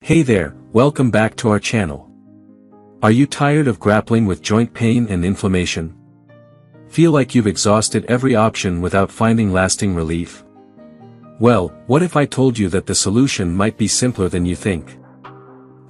Hey there, welcome back to our channel. Are you tired of grappling with joint pain and inflammation? Feel like you've exhausted every option without finding lasting relief? Well, what if I told you that the solution might be simpler than you think?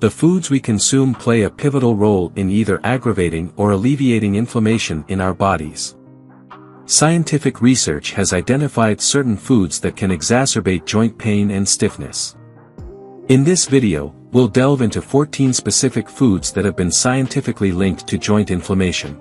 The foods we consume play a pivotal role in either aggravating or alleviating inflammation in our bodies. Scientific research has identified certain foods that can exacerbate joint pain and stiffness. In this video, we'll delve into 14 specific foods that have been scientifically linked to joint inflammation.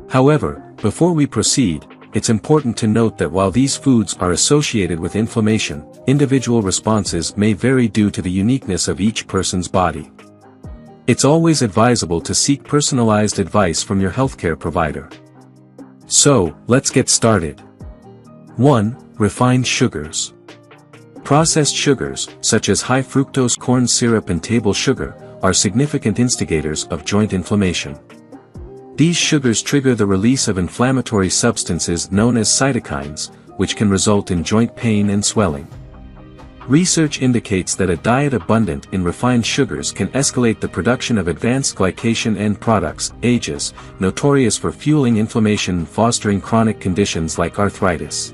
However, before we proceed, it's important to note that while these foods are associated with inflammation, individual responses may vary due to the uniqueness of each person's body. It's always advisable to seek personalized advice from your healthcare provider. So, let's get started. 1. Refined sugars. Processed sugars, such as high fructose corn syrup and table sugar, are significant instigators of joint inflammation. These sugars trigger the release of inflammatory substances known as cytokines, which can result in joint pain and swelling. Research indicates that a diet abundant in refined sugars can escalate the production of advanced glycation end products, AGEs, notorious for fueling inflammation and fostering chronic conditions like arthritis.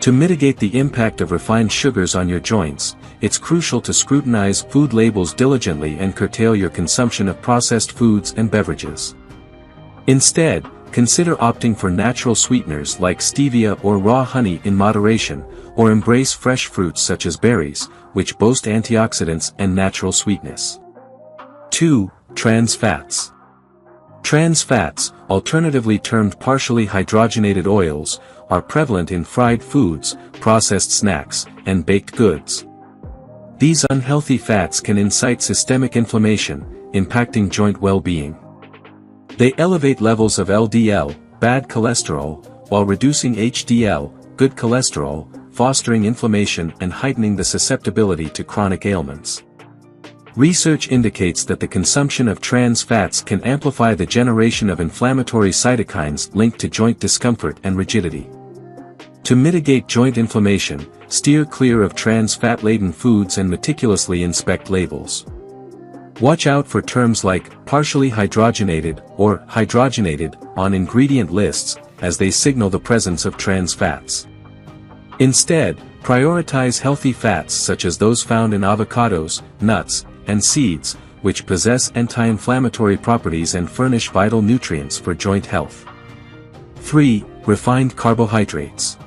To mitigate the impact of refined sugars on your joints, it's crucial to scrutinize food labels diligently and curtail your consumption of processed foods and beverages. Instead, consider opting for natural sweeteners like stevia or raw honey in moderation, or embrace fresh fruits such as berries, which boast antioxidants and natural sweetness. 2. Trans fats. Trans fats, alternatively termed partially hydrogenated oils, are prevalent in fried foods, processed snacks, and baked goods. These unhealthy fats can incite systemic inflammation, impacting joint well-being. They elevate levels of LDL, bad cholesterol, while reducing HDL, good cholesterol, fostering inflammation and heightening the susceptibility to chronic ailments. Research indicates that the consumption of trans fats can amplify the generation of inflammatory cytokines linked to joint discomfort and rigidity. To mitigate joint inflammation, steer clear of trans fat-laden foods and meticulously inspect labels. Watch out for terms like partially hydrogenated or hydrogenated on ingredient lists, as they signal the presence of trans fats. Instead, prioritize healthy fats such as those found in avocados, nuts, and seeds, which possess anti-inflammatory properties and furnish vital nutrients for joint health. 3. Refined carbohydrates.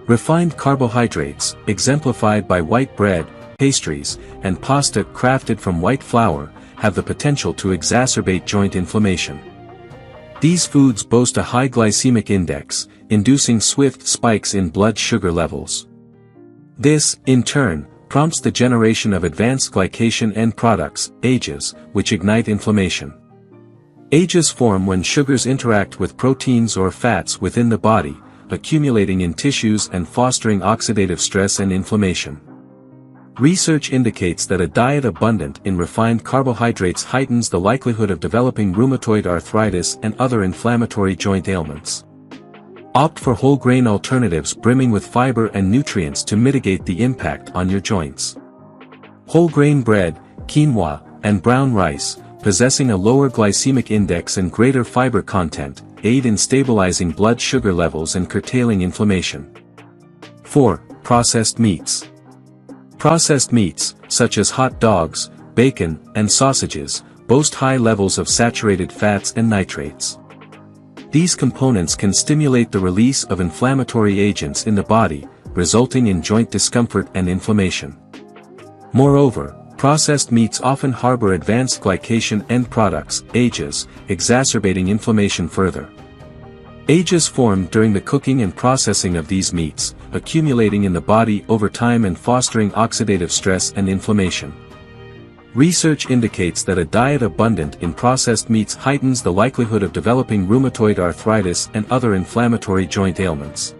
Refined carbohydrates, exemplified by white bread, pastries, and pasta crafted from white flour, have the potential to exacerbate joint inflammation. These foods boast a high glycemic index, inducing swift spikes in blood sugar levels. This, in turn, prompts the generation of advanced glycation end products, AGEs, which ignite inflammation. AGEs form when sugars interact with proteins or fats within the body, accumulating in tissues and fostering oxidative stress and inflammation. Research indicates that a diet abundant in refined carbohydrates heightens the likelihood of developing rheumatoid arthritis and other inflammatory joint ailments. Opt for whole grain alternatives brimming with fiber and nutrients to mitigate the impact on your joints. Whole grain bread, quinoa, and brown rice, possessing a lower glycemic index and greater fiber content, aid in stabilizing blood sugar levels and curtailing inflammation. 4. Processed meats. Processed meats, such as hot dogs, bacon, and sausages, boast high levels of saturated fats and nitrates. These components can stimulate the release of inflammatory agents in the body, resulting in joint discomfort and inflammation. Moreover, processed meats often harbor advanced glycation end products, AGEs, exacerbating inflammation further. AGEs form during the cooking and processing of these meats, accumulating in the body over time and fostering oxidative stress and inflammation. Research indicates that a diet abundant in processed meats heightens the likelihood of developing rheumatoid arthritis and other inflammatory joint ailments.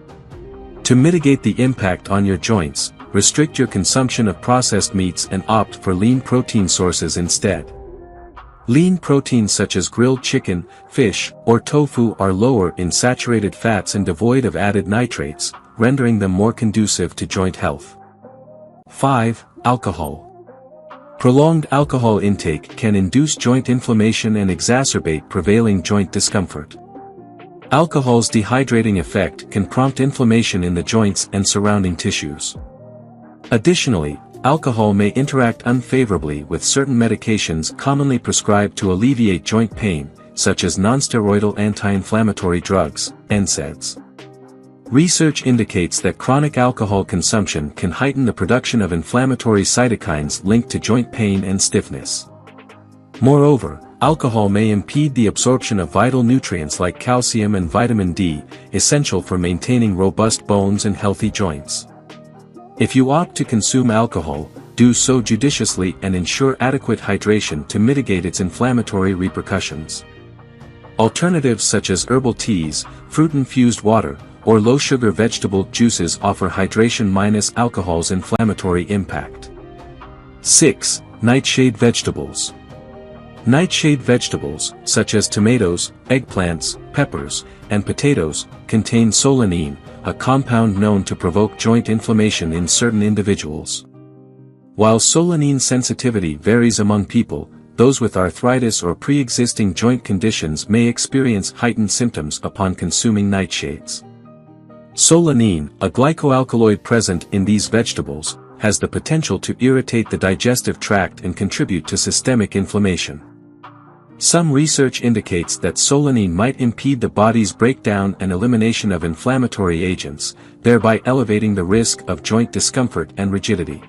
To mitigate the impact on your joints, restrict your consumption of processed meats and opt for lean protein sources instead. Lean proteins such as grilled chicken, fish, or tofu are lower in saturated fats and devoid of added nitrates, rendering them more conducive to joint health. 5. Alcohol. Prolonged alcohol intake can induce joint inflammation and exacerbate prevailing joint discomfort. Alcohol's dehydrating effect can prompt inflammation in the joints and surrounding tissues. Additionally, alcohol may interact unfavorably with certain medications commonly prescribed to alleviate joint pain, such as nonsteroidal anti-inflammatory drugs, NSAIDs. Research indicates that chronic alcohol consumption can heighten the production of inflammatory cytokines linked to joint pain and stiffness. Moreover, alcohol may impede the absorption of vital nutrients like calcium and vitamin D, essential for maintaining robust bones and healthy joints. If you opt to consume alcohol, do so judiciously and ensure adequate hydration to mitigate its inflammatory repercussions. Alternatives such as herbal teas, fruit-infused water, or low-sugar vegetable juices offer hydration minus alcohol's inflammatory impact. 6. Nightshade vegetables. Nightshade vegetables, such as tomatoes, eggplants, peppers, and potatoes, contain solanine, a compound known to provoke joint inflammation in certain individuals. While solanine sensitivity varies among people, those with arthritis or pre-existing joint conditions may experience heightened symptoms upon consuming nightshades. Solanine, a glycoalkaloid present in these vegetables, has the potential to irritate the digestive tract and contribute to systemic inflammation. Some research indicates that solanine might impede the body's breakdown and elimination of inflammatory agents, thereby elevating the risk of joint discomfort and rigidity.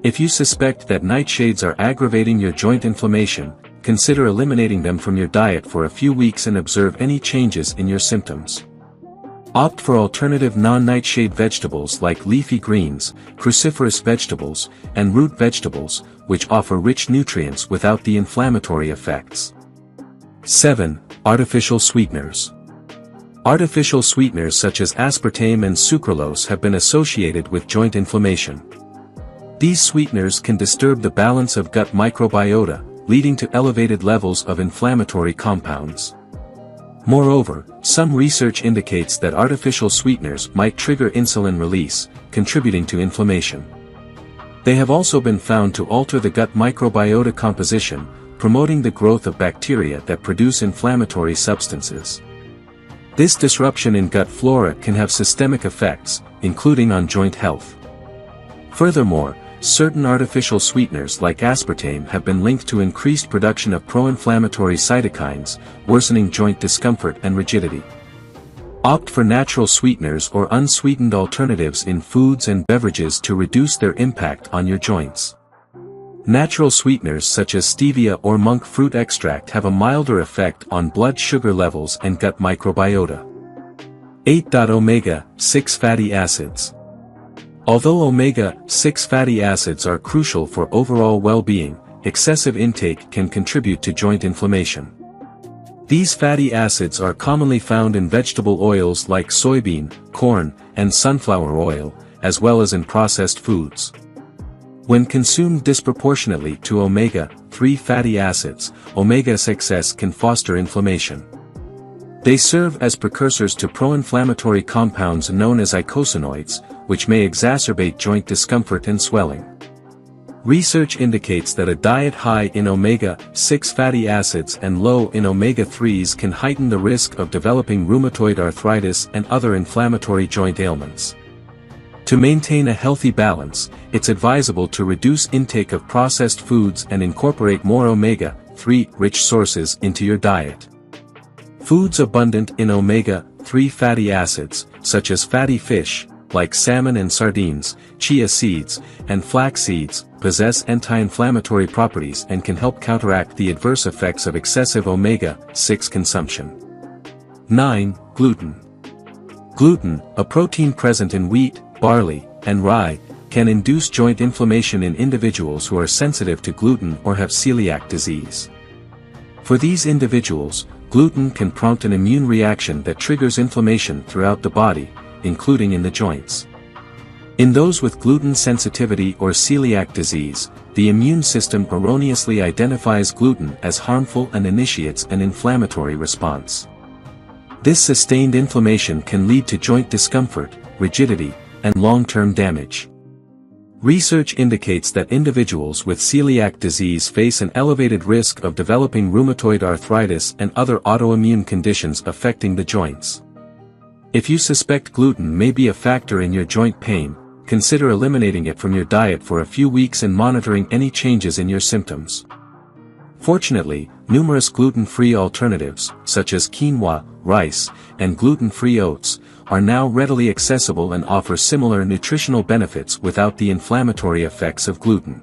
If you suspect that nightshades are aggravating your joint inflammation, consider eliminating them from your diet for a few weeks and observe any changes in your symptoms. Opt for alternative non-nightshade vegetables like leafy greens, cruciferous vegetables, and root vegetables, which offer rich nutrients without the inflammatory effects. 7. Artificial sweeteners. Artificial sweeteners such as aspartame and sucralose have been associated with joint inflammation. These sweeteners can disturb the balance of gut microbiota, leading to elevated levels of inflammatory compounds. Moreover, some research indicates that artificial sweeteners might trigger insulin release, contributing to inflammation. They have also been found to alter the gut microbiota composition, promoting the growth of bacteria that produce inflammatory substances. This disruption in gut flora can have systemic effects, including on joint health. Furthermore, certain artificial sweeteners like aspartame have been linked to increased production of pro-inflammatory cytokines, worsening joint discomfort and rigidity. Opt for natural sweeteners or unsweetened alternatives in foods and beverages to reduce their impact on your joints. Natural sweeteners such as stevia or monk fruit extract have a milder effect on blood sugar levels and gut microbiota. 8. Omega-6 fatty acids. Although omega-6 fatty acids are crucial for overall well-being, excessive intake can contribute to joint inflammation. These fatty acids are commonly found in vegetable oils like soybean, corn, and sunflower oil, as well as in processed foods. When consumed disproportionately to omega-3 fatty acids, omega-6 excess can foster inflammation. They serve as precursors to pro-inflammatory compounds known as eicosanoids, which may exacerbate joint discomfort and swelling. Research indicates that a diet high in omega-6 fatty acids and low in omega-3s can heighten the risk of developing rheumatoid arthritis and other inflammatory joint ailments. To maintain a healthy balance, it's advisable to reduce intake of processed foods and incorporate more omega-3 rich sources into your diet. Foods abundant in omega-3 fatty acids, such as fatty fish, like salmon and sardines, chia seeds, and flax seeds, possess anti-inflammatory properties and can help counteract the adverse effects of excessive omega-6 consumption. 9. Gluten. Gluten, a protein present in wheat, barley, and rye, can induce joint inflammation in individuals who are sensitive to gluten or have celiac disease. For these individuals, gluten can prompt an immune reaction that triggers inflammation throughout the body, including in the joints. In those with gluten sensitivity or celiac disease, the immune system erroneously identifies gluten as harmful and initiates an inflammatory response. This sustained inflammation can lead to joint discomfort, rigidity, and long-term damage. Research indicates that individuals with celiac disease face an elevated risk of developing rheumatoid arthritis and other autoimmune conditions affecting the joints. If you suspect gluten may be a factor in your joint pain, consider eliminating it from your diet for a few weeks and monitoring any changes in your symptoms. Fortunately, numerous gluten-free alternatives, such as quinoa, rice, and gluten-free oats, are now readily accessible and offer similar nutritional benefits without the inflammatory effects of gluten.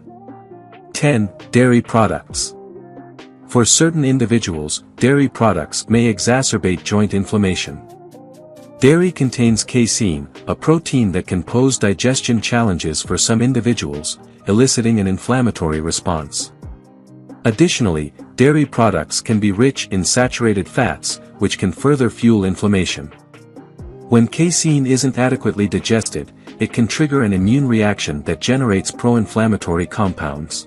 10. Dairy products. For certain individuals, dairy products may exacerbate joint inflammation. Dairy contains casein, a protein that can pose digestion challenges for some individuals, eliciting an inflammatory response. Additionally, dairy products can be rich in saturated fats, which can further fuel inflammation. When casein isn't adequately digested, it can trigger an immune reaction that generates pro-inflammatory compounds.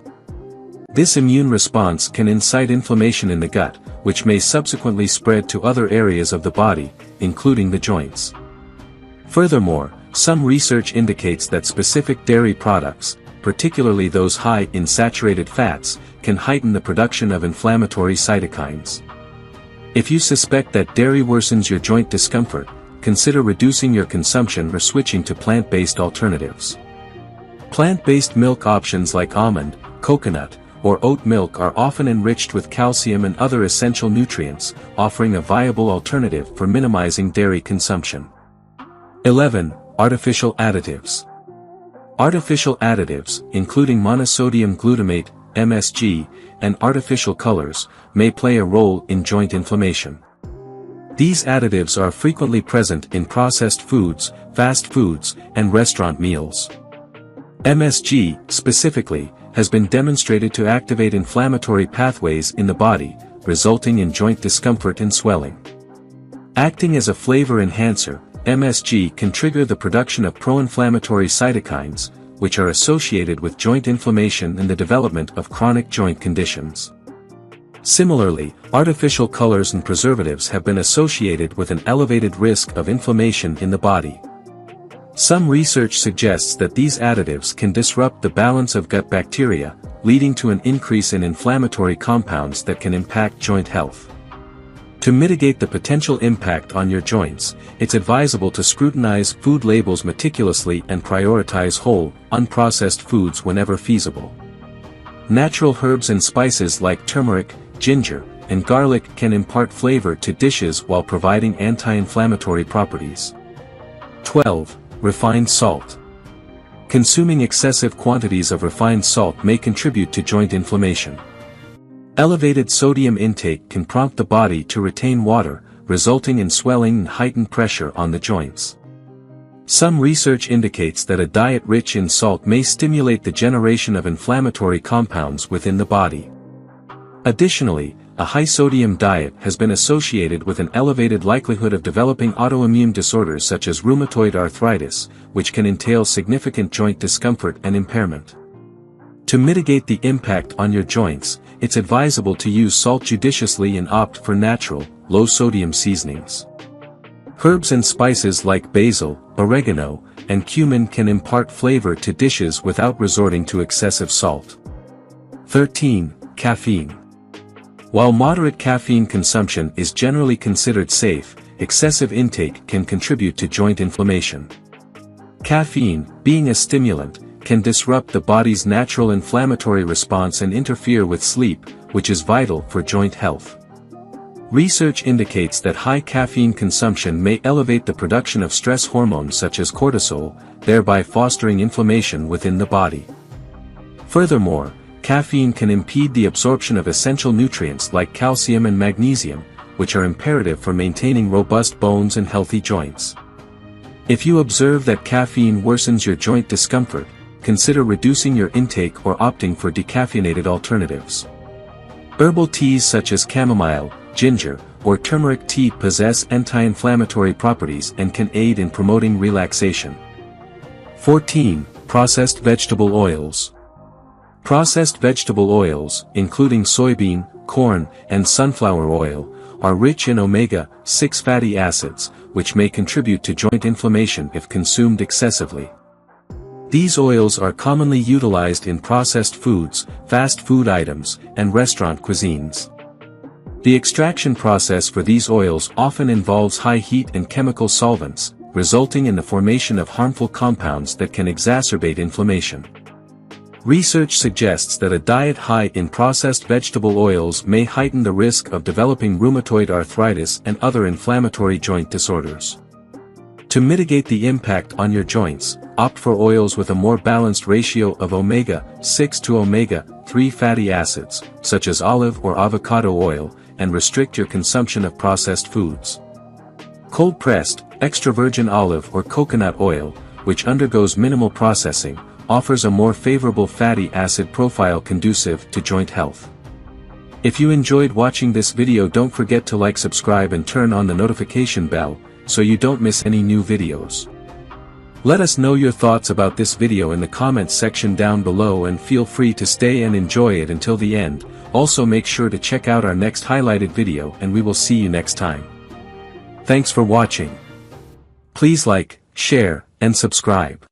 This immune response can incite inflammation in the gut, which may subsequently spread to other areas of the body, including the joints. Furthermore, some research indicates that specific dairy products, particularly those high in saturated fats, can heighten the production of inflammatory cytokines. If you suspect that dairy worsens your joint discomfort, consider reducing your consumption or switching to plant-based alternatives. Plant-based milk options like almond, coconut, or oat milk are often enriched with calcium and other essential nutrients, offering a viable alternative for minimizing dairy consumption. 11. Artificial additives. Artificial additives, including monosodium glutamate, MSG, and artificial colors, may play a role in joint inflammation. These additives are frequently present in processed foods, fast foods, and restaurant meals. MSG, specifically, has been demonstrated to activate inflammatory pathways in the body, resulting in joint discomfort and swelling. Acting as a flavor enhancer, MSG can trigger the production of pro-inflammatory cytokines, which are associated with joint inflammation and the development of chronic joint conditions. Similarly, artificial colors and preservatives have been associated with an elevated risk of inflammation in the body. Some research suggests that these additives can disrupt the balance of gut bacteria, leading to an increase in inflammatory compounds that can impact joint health. To mitigate the potential impact on your joints, it's advisable to scrutinize food labels meticulously and prioritize whole, unprocessed foods whenever feasible. Natural herbs and spices like turmeric, ginger, and garlic can impart flavor to dishes while providing anti-inflammatory properties. 12. Refined salt. Consuming excessive quantities of refined salt may contribute to joint inflammation. Elevated sodium intake can prompt the body to retain water, resulting in swelling and heightened pressure on the joints. Some research indicates that a diet rich in salt may stimulate the generation of inflammatory compounds within the body. Additionally, a high-sodium diet has been associated with an elevated likelihood of developing autoimmune disorders such as rheumatoid arthritis, which can entail significant joint discomfort and impairment. To mitigate the impact on your joints, it's advisable to use salt judiciously and opt for natural, low-sodium seasonings. Herbs and spices like basil, oregano, and cumin can impart flavor to dishes without resorting to excessive salt. 13. Caffeine. While moderate caffeine consumption is generally considered safe, excessive intake can contribute to joint inflammation. Caffeine, being a stimulant, can disrupt the body's natural inflammatory response and interfere with sleep, which is vital for joint health. Research indicates that high caffeine consumption may elevate the production of stress hormones such as cortisol, thereby fostering inflammation within the body. Furthermore, caffeine can impede the absorption of essential nutrients like calcium and magnesium, which are imperative for maintaining robust bones and healthy joints. If you observe that caffeine worsens your joint discomfort, consider reducing your intake or opting for decaffeinated alternatives. Herbal teas such as chamomile, ginger, or turmeric tea possess anti-inflammatory properties and can aid in promoting relaxation. 14. Processed vegetable oils. Processed vegetable oils, including soybean, corn, and sunflower oil, are rich in omega-6 fatty acids, which may contribute to joint inflammation if consumed excessively. These oils are commonly utilized in processed foods, fast food items, and restaurant cuisines. The extraction process for these oils often involves high heat and chemical solvents, resulting in the formation of harmful compounds that can exacerbate inflammation. Research suggests that a diet high in processed vegetable oils may heighten the risk of developing rheumatoid arthritis and other inflammatory joint disorders. To mitigate the impact on your joints, opt for oils with a more balanced ratio of omega-6 to omega-3 fatty acids, such as olive or avocado oil, and restrict your consumption of processed foods. Cold-pressed, extra virgin olive or coconut oil, which undergoes minimal processing, offers a more favorable fatty acid profile conducive to joint health. If you enjoyed watching this video, don't forget to like, subscribe and turn on the notification bell, so you don't miss any new videos. Let us know your thoughts about this video in the comments section down below, and feel free to stay and enjoy it until the end. Also make sure to check out our next highlighted video, and we will see you next time. Thanks for watching. Please like, share, and subscribe.